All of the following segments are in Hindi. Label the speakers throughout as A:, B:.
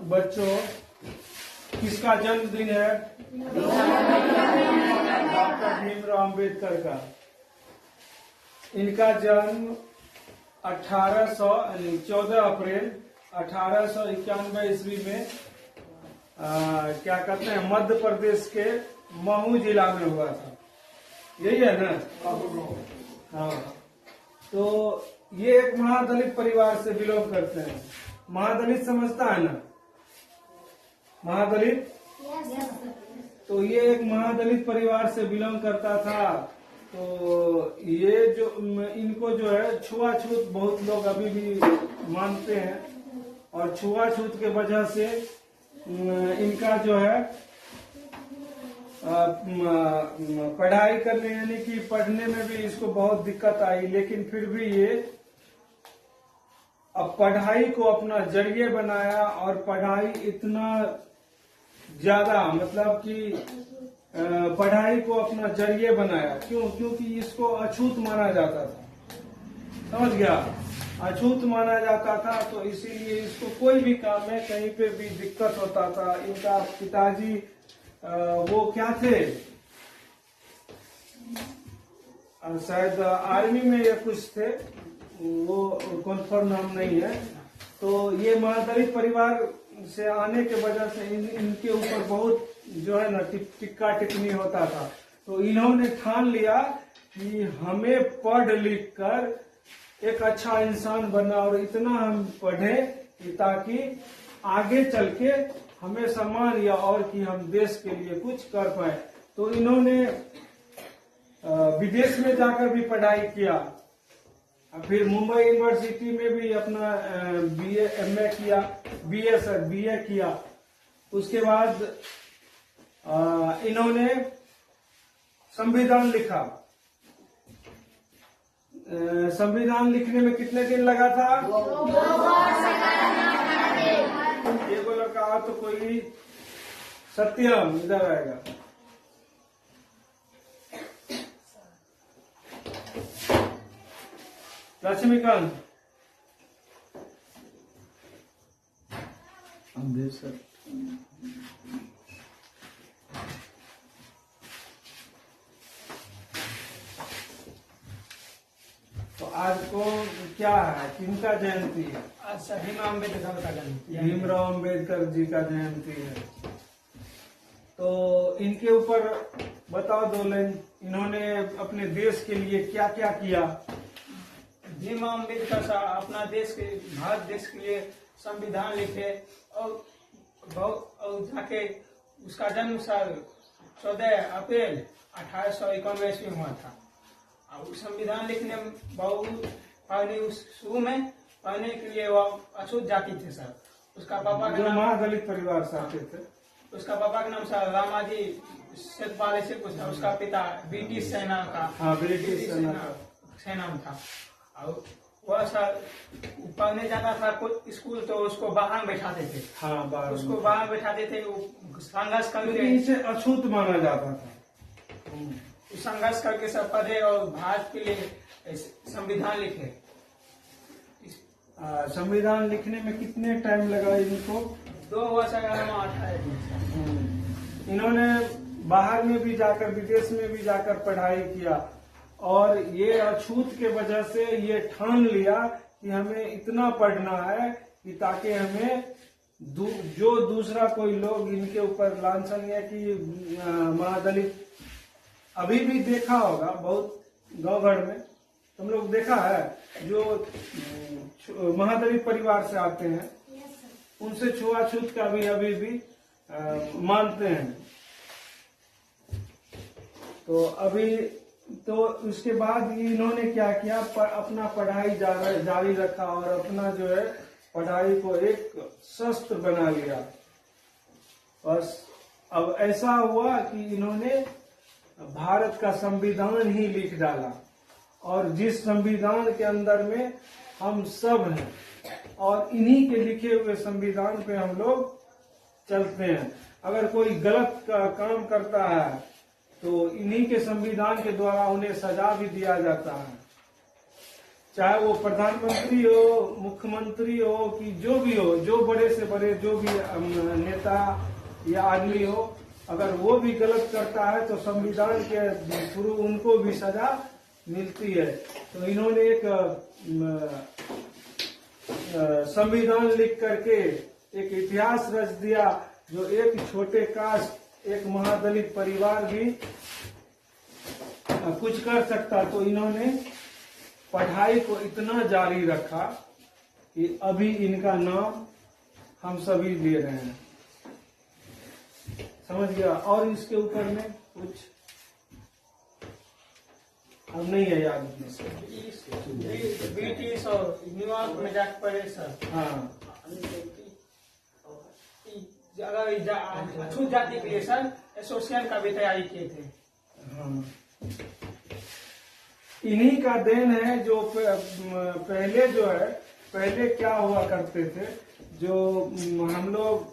A: बच्चों, किसका जन्मदिन है? डॉक्टर भीमराव अम्बेडकर का। इनका जन्म 14 अप्रैल 1891 ईस्वी में क्या कहते हैं, मध्य प्रदेश के महू जिला में हुआ था। यही है ना? हाँ। तो ये एक महादलित परिवार से बिलोंग करते हैं। महादलित समझता है ना? महादलित। तो ये एक महादलित परिवार से बिलोंग करता था। तो ये जो इनको जो है छुआछूत बहुत लोग अभी भी मानते हैं, और छुआछूत के वजह से इनका जो है पढ़ाई करने यानी कि पढ़ने में भी इसको बहुत दिक्कत आई, लेकिन फिर भी ये अब पढ़ाई को अपना जरिए बनाया, और पढ़ाई इतना ज्यादा मतलब कि पढ़ाई को अपना जरिए बनाया। क्यों? क्योंकि इसको अछूत माना जाता था, समझ गया? अछूत माना जाता था, तो इसीलिए इसको कोई भी काम में कहीं पे भी दिक्कत होता था। इनका पिताजी वो क्या थे, शायद आर्मी में या कुछ थे, वो कन्फर्म नाम नहीं है। तो ये महादलित परिवार से आने के वजह से इनके ऊपर बहुत जो है ना टिक्का टिप्पणी होता था। तो इन्होंने ठान लिया कि हमें पढ़ लिख कर एक अच्छा इंसान बनना, और इतना हम पढ़े कि ताकि आगे चल के हमें सम्मान या और कि हम देश के लिए कुछ कर पाए। तो इन्होंने विदेश में जाकर भी पढ़ाई किया, फिर मुंबई यूनिवर्सिटी में भी अपना बीए एमए किया, बीए किया। उसके बाद इन्होंने संविधान लिखा। संविधान लिखने में कितने दिन लगा था? ये बोला कहा तो कोई सत्यम इधर आएगा। लक्ष्मीकांत सर। तो आज को क्या है, किनका जयंती है?
B: आज भीमराव अम्बेडकर का जयंती।
A: भीमराव अम्बेडकर जी का जयंती है। तो इनके ऊपर बताओ दो लाइन, इन्होंने अपने देश के लिए क्या क्या किया?
B: भीमराव अम्बेडकर साहब अपना देश के भारत देश के लिए संविधान लिखे, और जाके उसका जन्म साल 14 अप्रैल 1891 ईस्वी में हुआ था। और संविधान लिखने में बहुत पहले शुरू में पढ़ने के लिए वो अछूत जाति थे सर। उसका पापा का नाम
A: महादलित परिवार से आते थे।
B: उसका पापा का नाम सर रामाजी सेतपाल से कुछ था। उसका पिता ब्रिटिश सेना का सेना में था। और वह सर पढ़ने जाता था कुछ स्कूल, तो उसको बाहर बैठाते थे।
A: हाँ,
B: उसको बाहर बैठाते थे। वो संघर्ष करके
A: इसे अछूत माना जाता था।
B: संघर्ष करके सब पढ़े और भारत के लिए संविधान लिखे।
A: संविधान लिखने में कितने टाइम लगा इनको?
B: 2 वर्ष 18 दिन।
A: इन्होंने बाहर में भी जाकर, विदेश में भी जाकर पढ़ाई किया, और ये अछूत के वजह से ये ठान लिया कि हमें इतना पढ़ना है कि ताकि हमें जो दूसरा कोई लोग इनके ऊपर लांछन या कि महादलित, अभी भी देखा होगा बहुत गांव घर में तुम लोग देखा है, जो महादलित परिवार से आते हैं उनसे छुआछूत का भी अभी भी मानते हैं। तो अभी तो उसके बाद इन्होंने क्या किया, अपना पढ़ाई जारी रखा, और अपना जो है पढ़ाई को एक शस्त्र बना लिया। बस अब ऐसा हुआ कि इन्होंने भारत का संविधान ही लिख डाला, और जिस संविधान के अंदर में हम सब हैं, और इन्हीं के लिखे हुए संविधान पे हम लोग चलते हैं। अगर कोई गलत काम करता है तो इन्हीं के संविधान के द्वारा उन्हें सजा भी दिया जाता है। चाहे वो प्रधानमंत्री हो, मुख्यमंत्री हो, कि जो भी हो, जो बड़े से बड़े जो भी नेता या आदमी हो, अगर वो भी गलत करता है तो संविधान के थ्रू उनको भी सजा मिलती है। तो इन्होंने एक संविधान लिख करके एक इतिहास रच दिया, जो एक छोटे कास्ट, एक महादलित परिवार भी कुछ कर सकता। तो इन्होंने पढ़ाई को इतना जारी रखा कि अभी इनका नाम हम सभी ले रहे हैं। समझ गया? और इसके ऊपर में कुछ अब नहीं है याद।
B: ब्रिटिश और न्यूयॉर्क में जाके पढ़े सर।
A: हाँ,
B: अगर अछूत जाति के लिए सर एसोसिएशन का भी तैयारी किए थे।
A: हाँ। इन्हीं का देन है जो पहले जो है, पहले क्या हुआ करते थे, जो हम लोग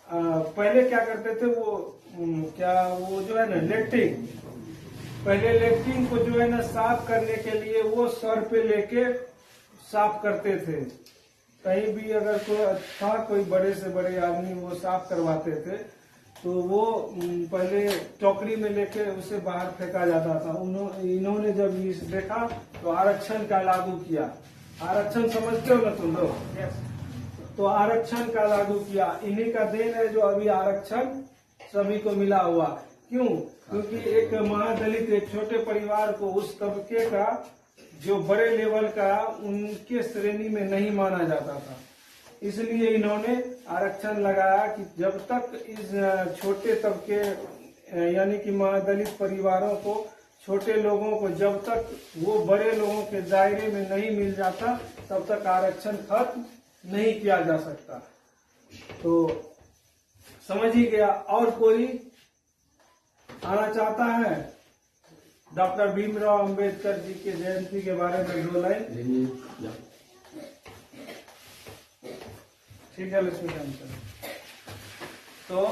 A: पहले क्या करते थे, वो जो है ना लेट्रिन, पहले लेट्रिन को जो है ना साफ करने के लिए वो सर पे लेके साफ करते थे। कहीं भी अगर कोई बड़े से बड़े आदमी वो साफ करवाते थे तो वो पहले टोकरी में लेके उसे बाहर फेंका जाता था। इन्होंने जब ये देखा तो आरक्षण का लागू किया। आरक्षण समझते हो ना तुम लोग? तो आरक्षण का लागू किया। इन्हीं का देन है जो अभी आरक्षण सभी को मिला हुआ। क्यों? क्योंकि एक महादलित, एक छोटे परिवार को उस तबके का जो बड़े लेवल का उनके श्रेणी में नहीं माना जाता था, इसलिए इन्होंने आरक्षण लगाया कि जब तक इस छोटे तबके यानी कि महादलित परिवारों को, छोटे लोगों को जब तक वो बड़े लोगों के दायरे में नहीं मिल जाता तब तक आरक्षण खत्म नहीं किया जा सकता। तो समझ ही गया। और कोई आना चाहता है? डॉक्टर भीमराव अंबेडकर जी के जयंती के बारे में 2 लाइन। ठीक है लक्ष्मीकांत सर। तो